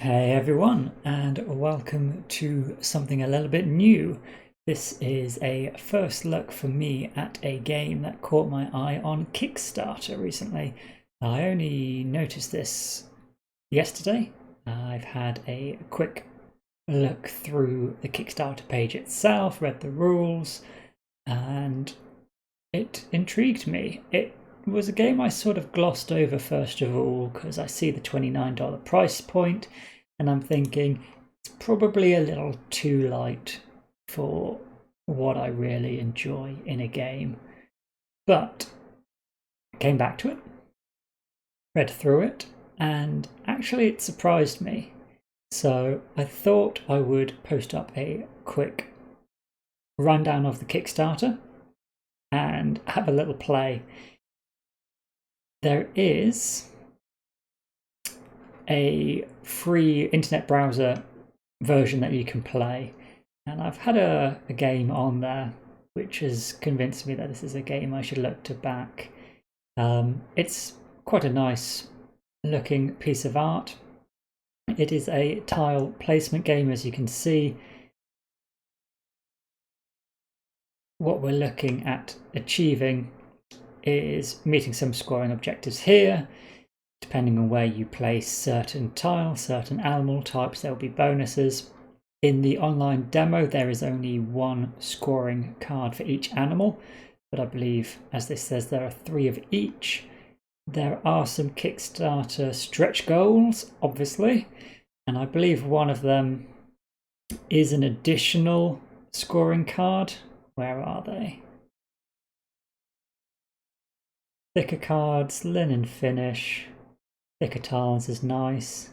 Hey everyone, and welcome to something a little bit new. This is a first look for me at a game that caught my eye on Kickstarter recently. I only noticed this yesterday. I've had a quick look through the Kickstarter page itself, read the rules, and it intrigued me. It was a game I sort of glossed over first of all because I see the $29 price point and I'm thinking it's probably a little too light for what I really enjoy in a game. But came back to it, read through it, and actually it surprised me. So I thought I would post up a quick rundown of the Kickstarter and have a little play. There is a free internet browser version that you can play, and I've had a game on there which has convinced me that this is a game I should look to back. It's quite a nice looking piece of art. It is a tile placement game, as you can see. What we're looking at achieving is meeting some scoring objectives here. Depending on where you place certain tiles, certain animal types, there will be bonuses. In the online demo, there is only one scoring card for each animal, but I believe, as this says, there are 3 of each. There are some Kickstarter stretch goals, obviously, and I believe one of them is an additional scoring card. Where are they? Thicker cards, linen finish. Thicker tiles is nice.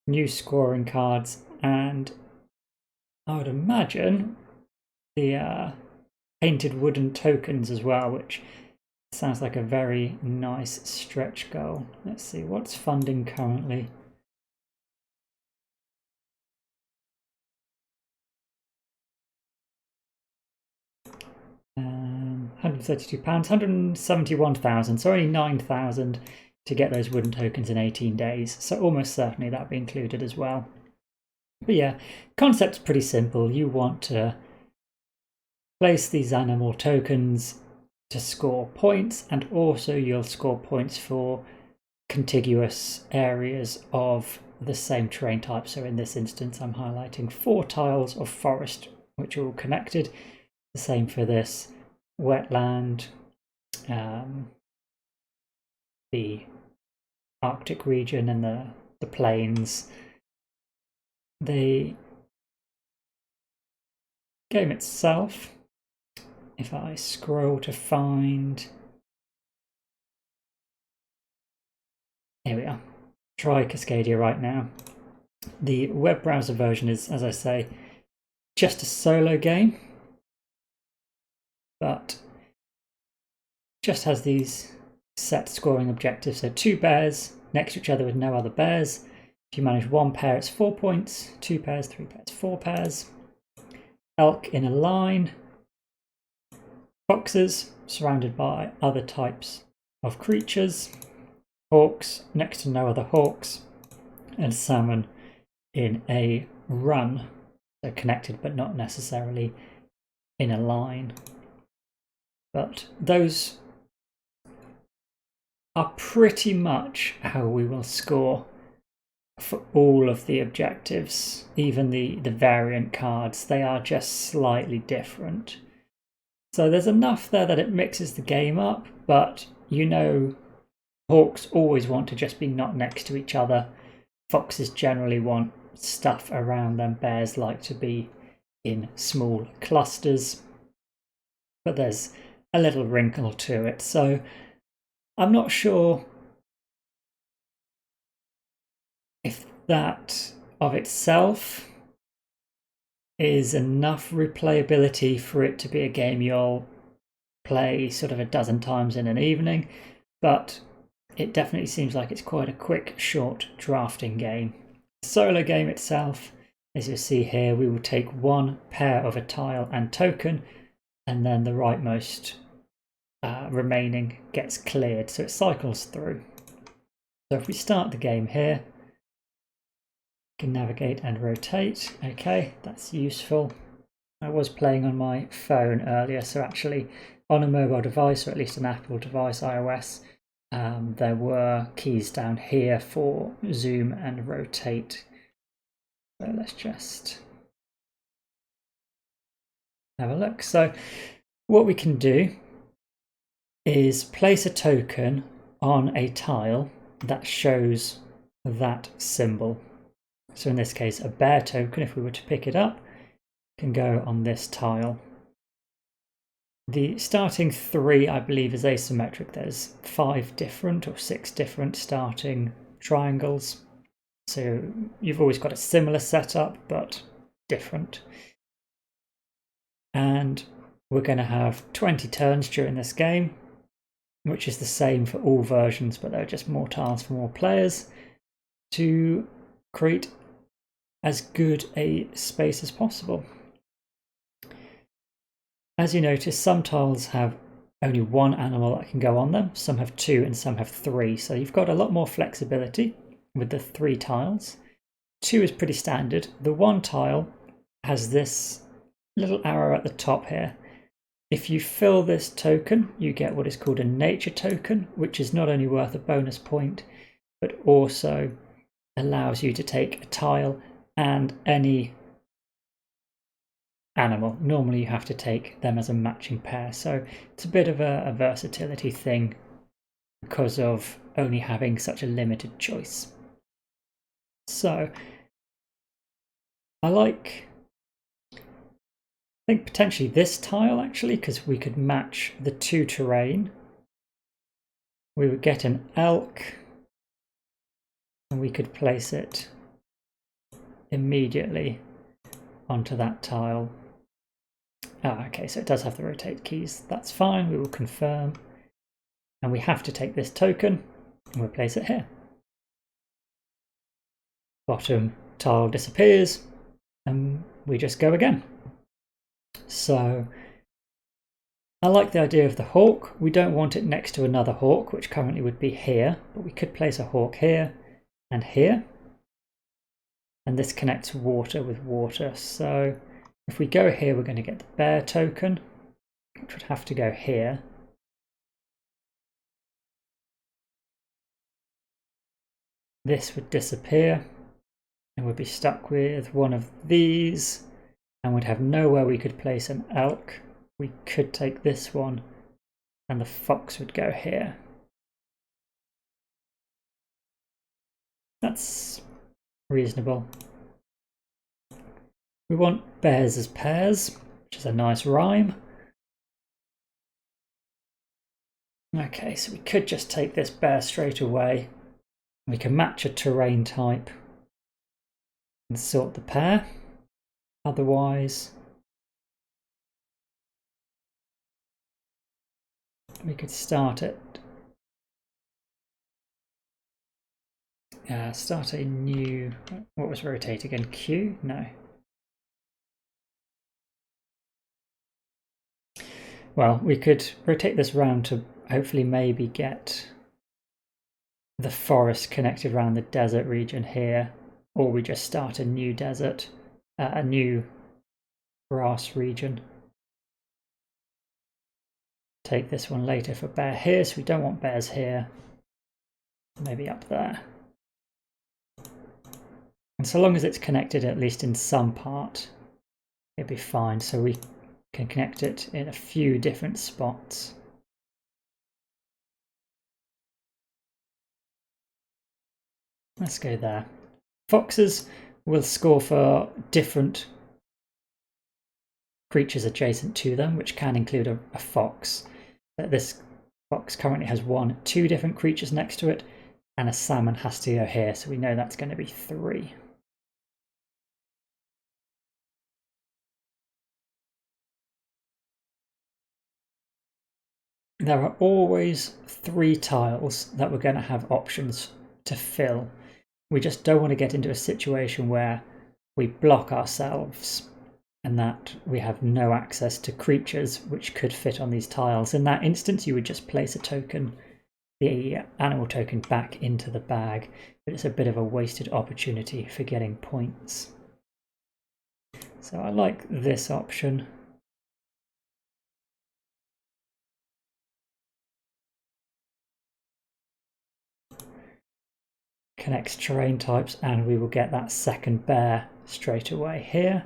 New scoring cards, and I would imagine the painted wooden tokens as well, which sounds like a very nice stretch goal. Let's see, what's funding currently? £132, 171,000, so only 9,000 to get those wooden tokens in 18 days. So almost certainly that'll be included as well. But yeah, concept's pretty simple. You want to place these animal tokens to score points, and also you'll score points for contiguous areas of the same terrain type. So in this instance, I'm highlighting 4 tiles of forest, which are all connected. The same for this wetland, the Arctic region, and the plains. The game itself, if I scroll to find, here we are, try Cascadia right now. The web browser version is, as I say, just a solo game, but just has these set scoring objectives. So 2 bears next to each other with no other bears. If you manage 1 pair, it's 4 points. 2 pairs, 3 pairs, 4 pairs. Elk in a line. Foxes surrounded by other types of creatures. Hawks next to no other hawks. And salmon in a run. So connected but not necessarily in a line. But those are pretty much how we will score for all of the objectives. Even the variant cards, they are just slightly different. So there's enough there that it mixes the game up, but you know, hawks always want to just be not next to each other. Foxes generally want stuff around them. Bears like to be in small clusters. But there's a little wrinkle to it. So I'm not sure if that of itself is enough replayability for it to be a game you'll play sort of a dozen times in an evening, but it definitely seems like it's quite a quick, short drafting game. The solo game itself, as you see here, we will take 1 pair of a tile and token, and then the rightmost remaining gets cleared, so it cycles through. So if we start the game here, Can navigate and rotate. Okay, that's useful. I was playing on my phone earlier, so actually on a mobile device, or at least an Apple device, iOS, there were keys down here for zoom and rotate. So let's just have a look. So what we can do is place a token on a tile that shows that symbol. So in this case, a bear token, if we were to pick it up, can go on this tile. The starting 3, I believe, is asymmetric. There's 5 different or 6 different starting triangles. So you've always got a similar setup, but different. And we're going to have 20 turns during this game, which is the same for all versions, but there are just more tiles for more players to create as good a space as possible. As you notice, some tiles have only one animal that can go on them, some have 2 and some have 3, so you've got a lot more flexibility with the 3 tiles. 2 is pretty standard. The 1 tile has this little arrow at the top here. If you fill this token, you get what is called a nature token, which is not only worth a bonus point, but also allows you to take a tile and any animal. Normally you have to take them as a matching pair, so it's a bit of a versatility thing because of only having such a limited choice. So I think potentially this tile actually, because we could match the 2 terrain. We would get an elk and we could place it immediately onto that tile. Okay, so it does have the rotate keys. That's fine, we will confirm. And we have to take this token and we'll place it here. Bottom tile disappears and we just go again. So I like the idea of the hawk. We don't want it next to another hawk, which currently would be here, but we could place a hawk here and here. And this connects water with water. So if we go here, we're going to get the bear token, which would have to go here. This would disappear and we'd be stuck with one of these and we'd have nowhere we could place an elk. We could take this one and the fox would go here. That's reasonable. We want bears as pairs, which is a nice rhyme. Okay, so we could just take this bear straight away. We can match a terrain type and sort the pair. Otherwise, we could start it. Start a new. What was rotate again? Q? No. Well, we could rotate this round to hopefully maybe get the forest connected around the desert region here, or we just start a new desert, a new grass region. Take this one later for bear here, so we don't want bears here. Maybe up there. And so long as it's connected at least in some part, it'll be fine. So we can connect it in a few different spots. Let's go there. Foxes will score for different creatures adjacent to them, which can include a fox. This fox currently has 2 different creatures next to it, and a salmon has to go here, so we know that's going to be 3. There are always 3 tiles that we're going to have options to fill. We just don't want to get into a situation where we block ourselves and that we have no access to creatures which could fit on these tiles. In that instance, you would just place a token the animal token back into the bag, but it's a bit of a wasted opportunity for getting points. So I like this option. Connects terrain types, and we will get that second bear straight away here.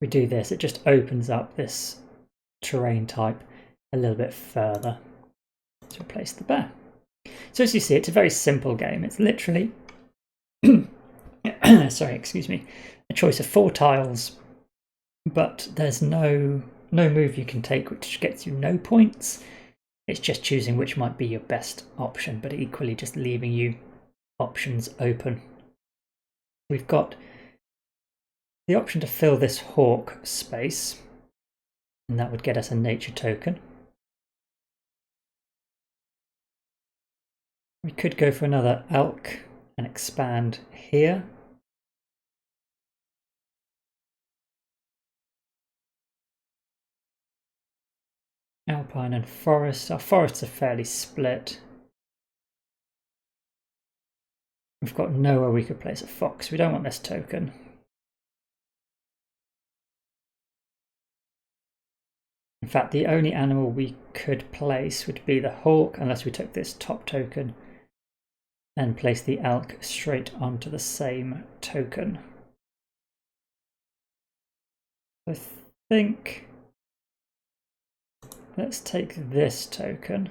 We do this, it just opens up this terrain type a little bit further to replace the bear. So as you see, it's a very simple game. It's literally sorry, excuse me, a choice of 4 tiles, but there's no move you can take which gets you no points. It's just choosing which might be your best option, but equally just leaving you options open. We've got the option to fill this hawk space, and that would get us a nature token. We could go for another elk and expand here. Alpine and forest. Our forests are fairly split. We've got nowhere we could place a fox. We don't want this token. In fact, the only animal we could place would be the hawk, unless we took this top token and place the elk straight onto the same token. I think let's take this token.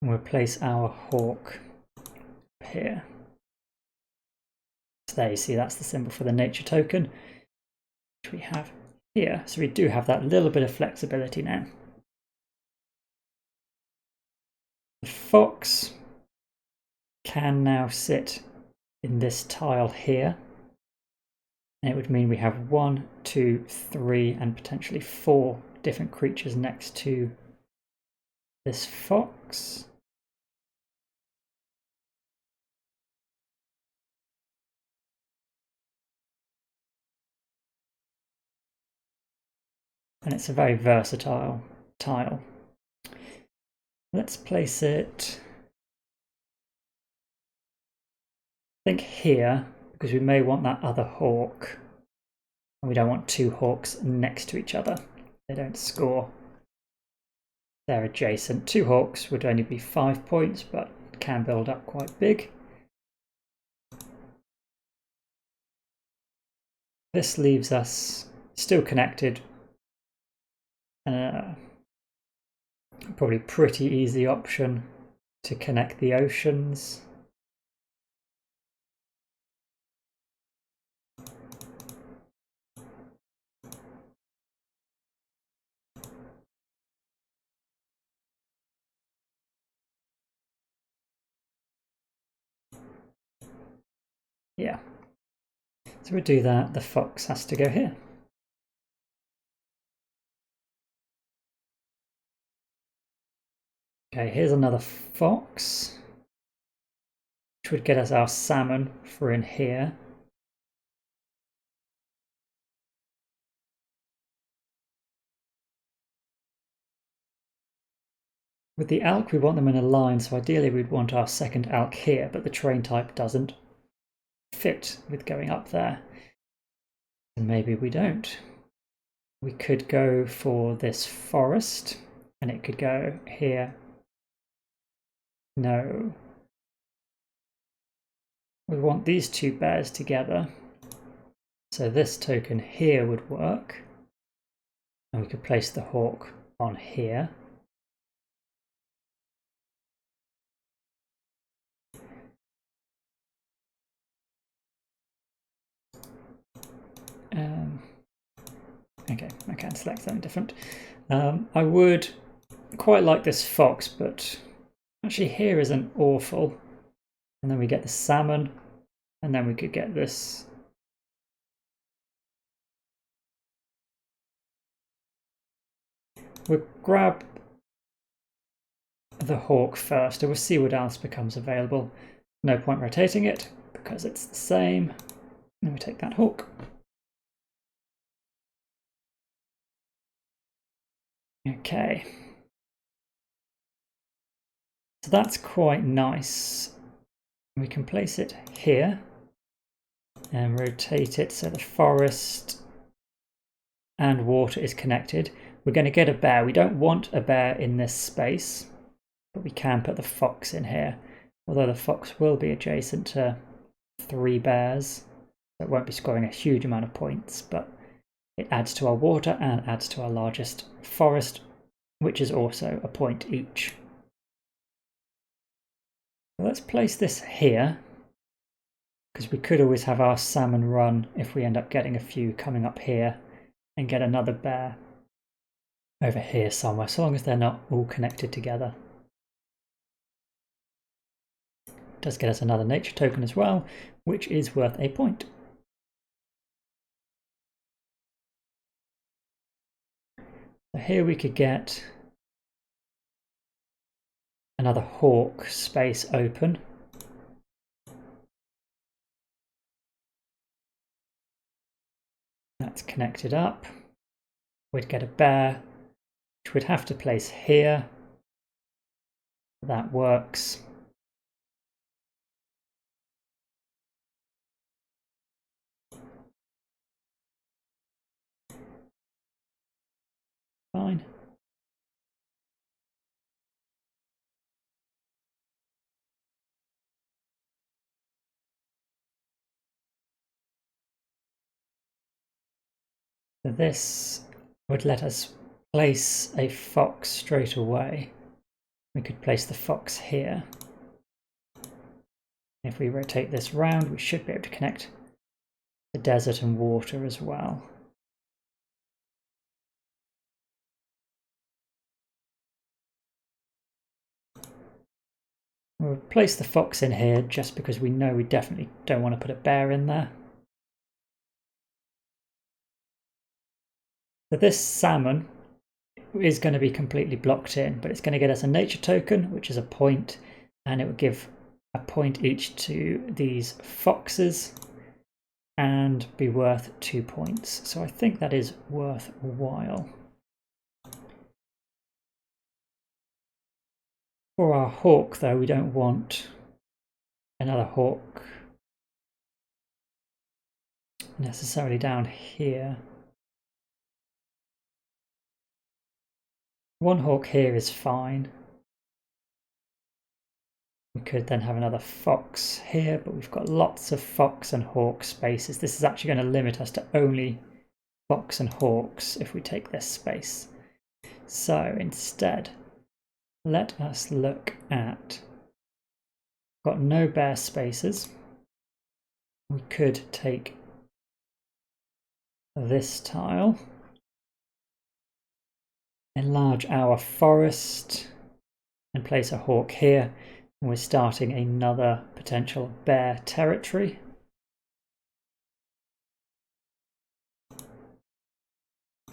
And we'll place our hawk here. So there you see, that's the symbol for the nature token, which we have here. So we do have that little bit of flexibility now. The fox can now sit in this tile here. And it would mean we have 1, 2, 3, and potentially 4 different creatures next to this fox. And it's a very versatile tile. Let's place it, I think here, because we may want that other hawk. And we don't want 2 hawks next to each other. They don't score. They're adjacent. 2 hawks would only be 5 points, but can build up quite big. This leaves us still connected. Probably pretty easy option to connect the oceans. Yeah. So we do that, the fox has to go here. Okay, here's another fox, which would get us our salmon for in here. With the elk, we want them in a line, so ideally we'd want our second elk here, but the terrain type doesn't fit with going up there. And maybe we don't. We could go for this forest, and it could go here. No. We want these 2 bears together. So this token here would work. And we could place the hawk on here. Okay, I can select something different. I would quite like this fox, but actually here isn't awful. And then we get the salmon, and then we could get this. We'll grab the hawk first, and we'll see what else becomes available. No point rotating it because it's the same. Then we take that hook. Okay. So that's quite nice. We can place it here and rotate it so the forest and water is connected. We're going to get a bear. We don't want a bear in this space, but we can put the fox in here. Although the fox will be adjacent to 3 bears, so it won't be scoring a huge amount of points, but it adds to our water and adds to our largest forest, which is also a point each. So let's place this here, because we could always have our salmon run if we end up getting a few coming up here and get another bear over here somewhere, so long as they're not all connected together. It does get us another nature token as well, which is worth a point. So here we could get another hawk space open. That's connected up. We'd get a bear, which we'd have to place here. That works. Fine. So this would let us place a fox straight away. We could place the fox here. If we rotate this round, we should be able to connect the desert and water as well. We'll place the fox in here just because we know we definitely don't want to put a bear in there. So this salmon is going to be completely blocked in, but it's going to get us a nature token, which is a point, and it will give a point each to these foxes and be worth 2 points. So I think that is worthwhile. For our hawk, though, we don't want another hawk necessarily down here. One hawk here is fine. We could then have another fox here, but we've got lots of fox and hawk spaces. This is actually going to limit us to only fox and hawks if we take this space. So instead, let us look at, got no bear spaces. We could take this tile, enlarge our forest and place a hawk here. And we're starting another potential bear territory.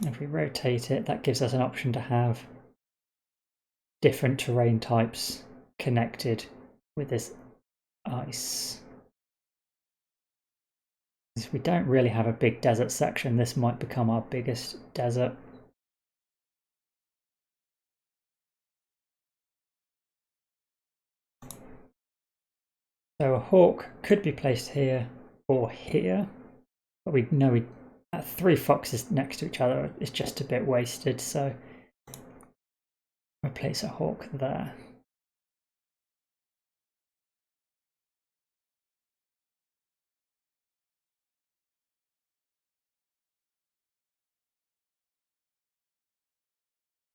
If we rotate it, that gives us an option to have different terrain types connected with this ice. If we don't really have a big desert section, this might become our biggest desert. So a hawk could be placed here or here, but we know we 3 foxes next to each other is just a bit wasted, so we'll place a hawk there.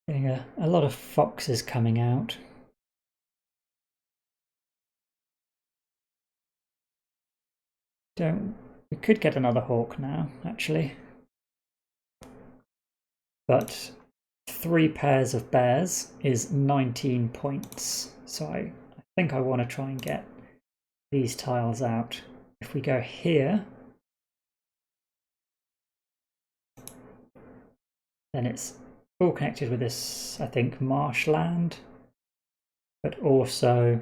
Getting a lot of foxes coming out. We could get another hawk now, actually. But 3 pairs of bears is 19 points. So I think I want to try and get these tiles out. If we go here, then it's all connected with this, I think, marshland, but also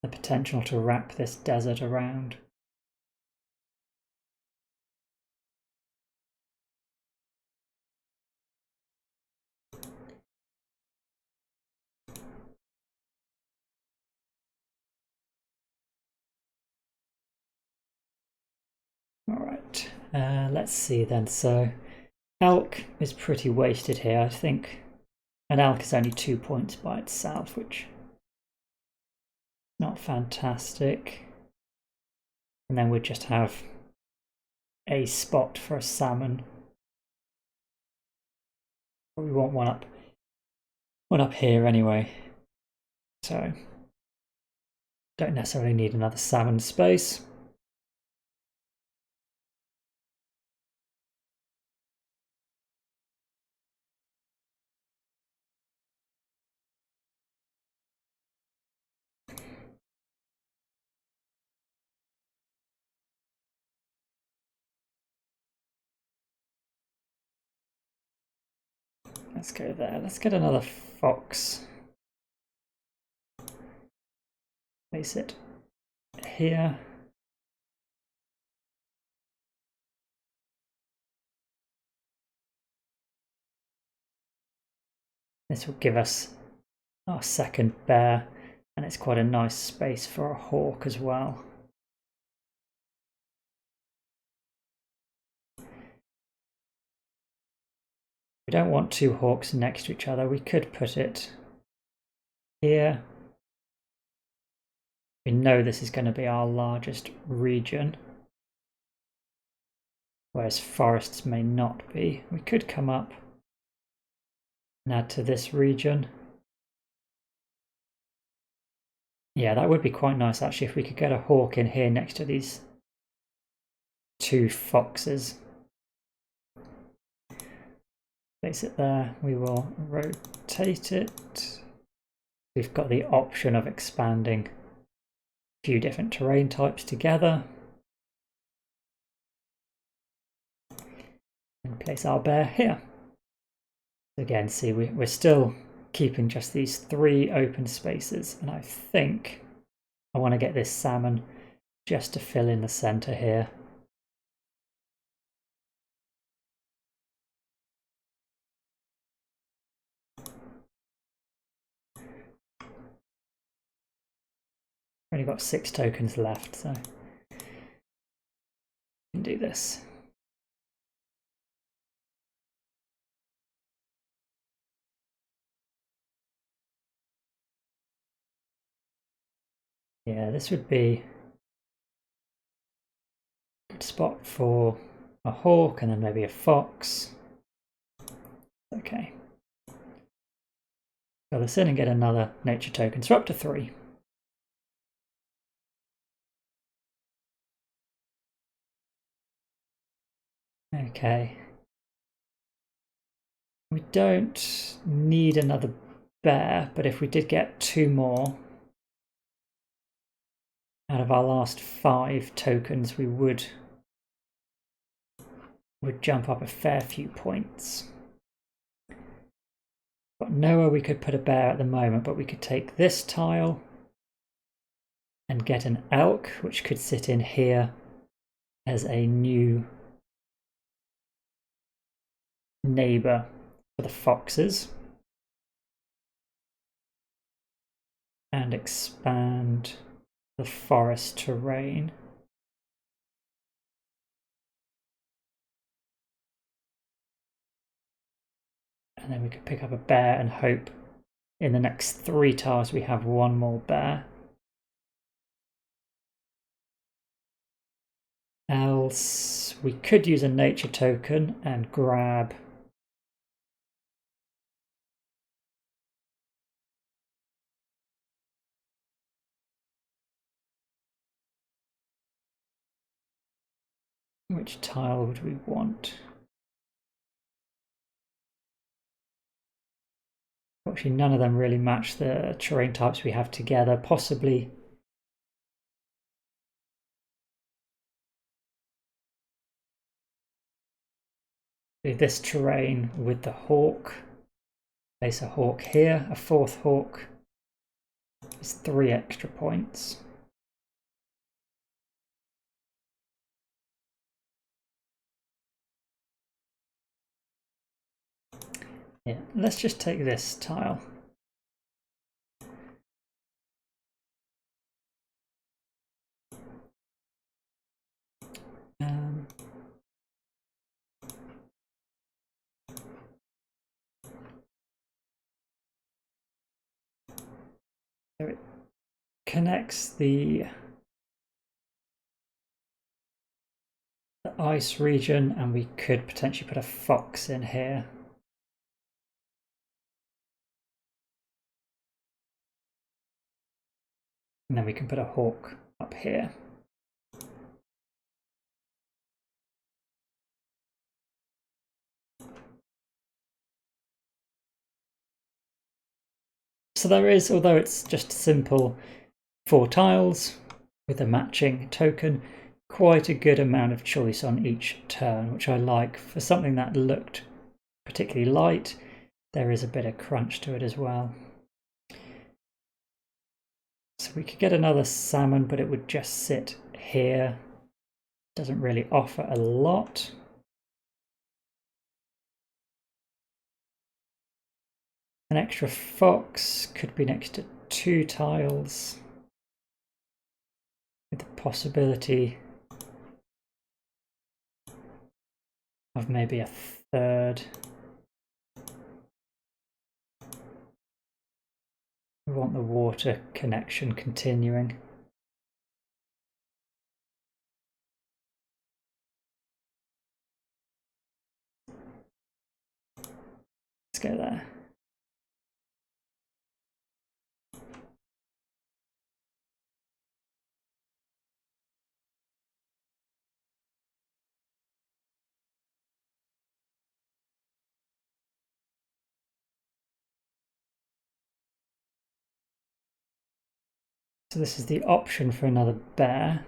the potential to wrap this desert around. Alright, let's see then. So elk is pretty wasted here, I think. An elk is only 2 points by itself, which is not fantastic. And then we'd just have a spot for a salmon. But we want one up here anyway. So don't necessarily need another salmon space. Let's go there. Let's get another fox. Place it here. This will give us our second bear, and it's quite a nice space for a hawk as well. We don't want two hawks next to each other. We could put it here. We know this is going to be our largest region, whereas forests may not be. We could come up and add to this region. Yeah, that would be quite nice actually if we could get a hawk in here next to these two foxes. Place it there. We will rotate it. We've got the option of expanding a few different terrain types together. And place our bear here. Again, see, we're still keeping just these 3 open spaces, and I think I want to get this salmon just to fill in the center here. Only got 6 tokens left, so we can do this. Yeah, this would be a good spot for a hawk and then maybe a fox. Okay. Fill this in and get another nature token. So we're up to 3. Okay. We don't need another bear, but if we did get 2 more out of our last 5 tokens, we would jump up a fair few points. Got nowhere we could put a bear at the moment, but we could take this tile and get an elk, which could sit in here as a new neighbor for the foxes, and expand the forest terrain. And then we could pick up a bear and hope in the next 3 tiles we have 1 more bear. Else we could use a nature token and grab which tile would we want? Actually, none of them really match the terrain types we have together. Possibly this terrain with the hawk. Place a hawk here, a 4th hawk It's 3 extra points. Yeah, let's just take this tile. So it connects the ice region, and we could potentially put a fox in here. And then we can put a hawk up here. So there is, although it's just simple 4 tiles with a matching token, quite a good amount of choice on each turn, which I like. For something that looked particularly light, there is a bit of crunch to it as well. So we could get another salmon, but it would just sit here. Doesn't really offer a lot. An extra fox could be next to 2 tiles, with the possibility of maybe a third. We want the water connection continuing. Let's go there. So this is the option for another bear.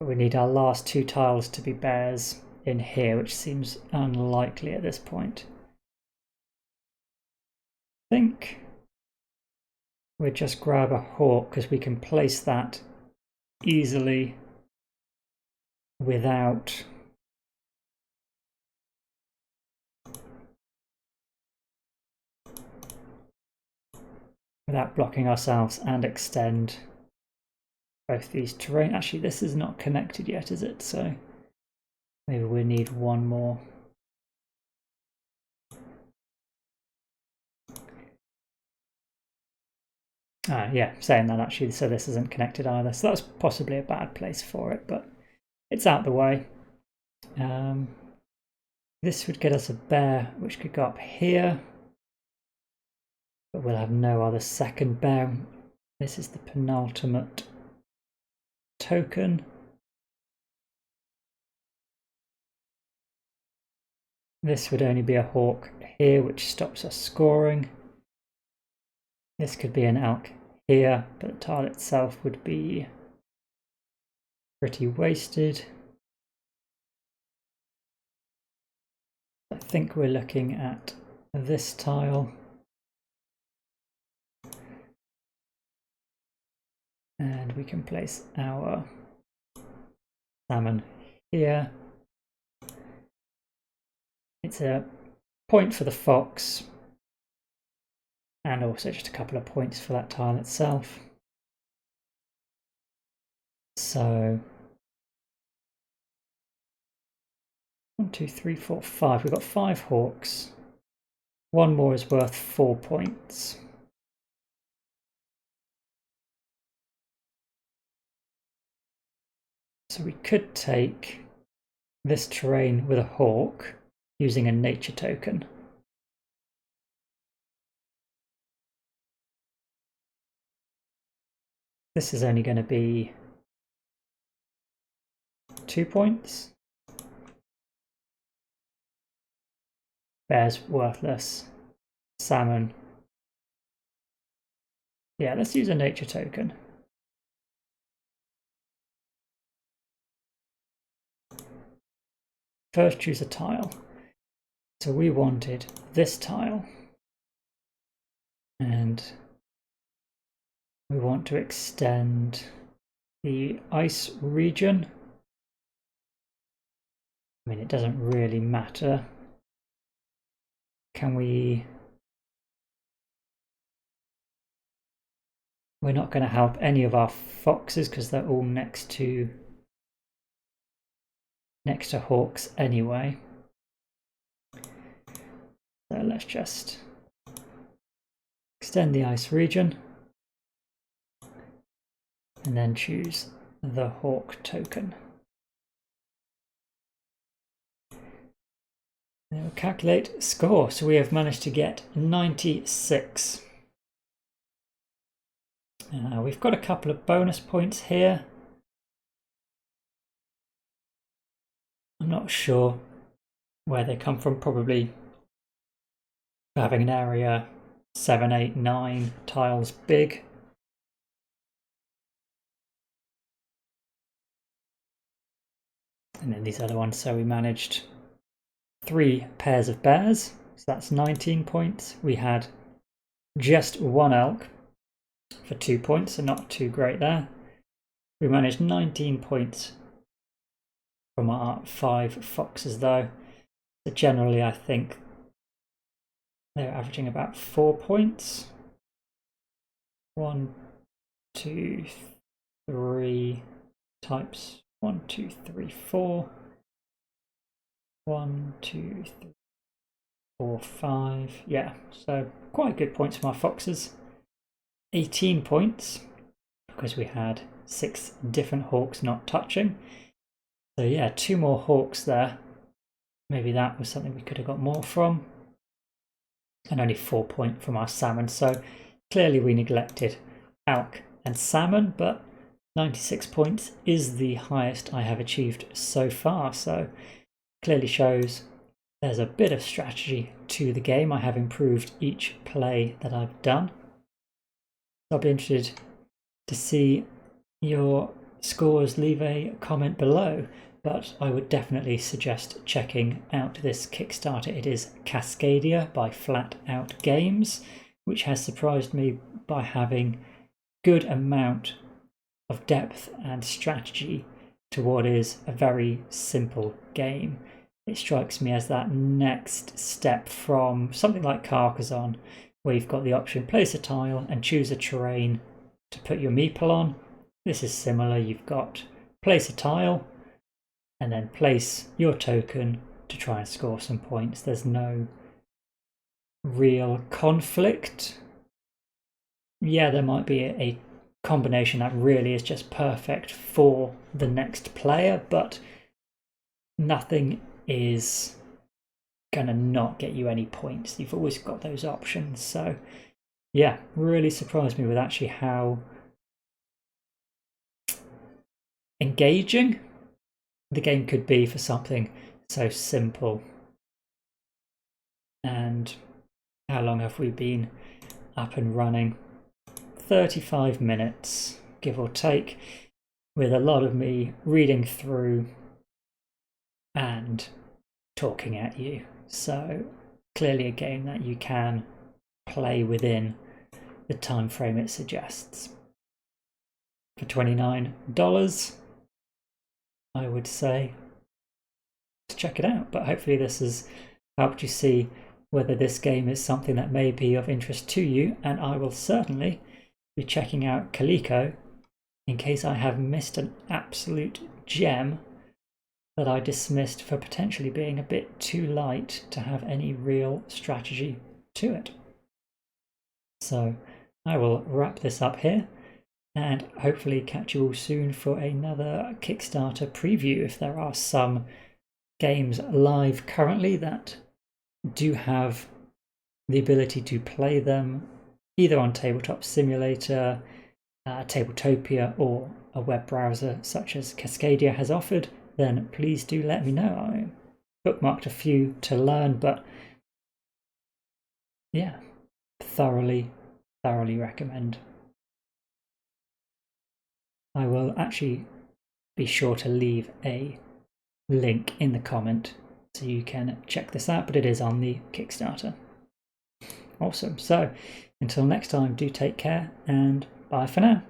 But we need our last 2 tiles to be bears in here, which seems unlikely at this point. I think we'll just grab a hawk because we can place that easily without blocking ourselves, and extend both these terrain. Actually, this is not connected yet, is it? So maybe we need one more. Yeah, saying that actually, so this isn't connected either. So that's possibly a bad place for it, but it's out the way. This would get us a bear, which could go up here. But we'll have no other second bear. This is the penultimate token. This would only be a hawk here, which stops us scoring. This could be an elk here, but the tile itself would be pretty wasted. I think we're looking at this tile. And we can place our salmon here. It's a point for the fox, and also just a couple of points for that tile itself. So 1, 2, 3, 4, 5. We've got 5 hawks. One more is worth 4 points. So we could take this terrain with a hawk using a nature token. This is only going to be 2 points. Bear's worthless. Salmon. Yeah, let's use a nature token. First choose a tile. So we wanted this tile. And we want to extend the ice region. I mean, it doesn't really matter. Can we... We're not going to help any of our foxes because they're all next to hawks anyway. So let's just extend the ice region and then choose the hawk token. Then we'll calculate score. So we have managed to get 96. We've got a couple of bonus points here. I'm not sure where they come from, probably having an area 7, 8, 9 tiles big. And then these other ones, so we managed 3 pairs of bears, so that's 19 points. We had just 1 elk for 2 points, so not too great there. We managed 19 points from our 5 foxes though. So generally I think they're averaging about 4 points. 1, 2, 3 types. 1, 2, 3, 4. 1, 2, 3, 4, 5. Yeah, so quite good points from our foxes. 18 points because we had 6 different hawks not touching. So yeah, 2 more hawks there. Maybe that was something we could have got more from. And only 4 points from our salmon. So clearly we neglected elk and salmon, but 96 points is the highest I have achieved so far. So clearly shows there's a bit of strategy to the game. I have improved each play that I've done. I'll be interested to see your scores. Leave a comment below, but I would definitely suggest checking out this Kickstarter. It is Cascadia by Flatout Games, which has surprised me by having good amount of depth and strategy to what is a very simple game. It strikes me as that next step from something like Carcassonne, where you've got the option place a tile and choose a terrain to put your meeple on. This is similar. You've got place a tile and then place your token to try and score some points. There's no real conflict. Yeah, there might be a combination that really is just perfect for the next player, but nothing is gonna not get you any points. You've always got those options. So yeah, really surprised me with actually how engaging the game could be for something so simple. And how long have we been up and running? 35 minutes, give or take, with a lot of me reading through and talking at you. So clearly a game that you can play within the time frame it suggests. For $29, I would say check it out, but hopefully this has helped you see whether this game is something that may be of interest to you, and I will certainly be checking out Calico in case I have missed an absolute gem that I dismissed for potentially being a bit too light to have any real strategy to it. So I will wrap this up here and hopefully catch you all soon for another Kickstarter preview. If there are some games live currently that do have the ability to play them either on Tabletop Simulator, Tabletopia, or a web browser such as Cascadia has offered, then please do let me know. I bookmarked a few to learn, but yeah, thoroughly recommend. I will actually be sure to leave a link in the comment so you can check this out, but it is on the Kickstarter. Awesome. So Until next time, do take care and bye for now.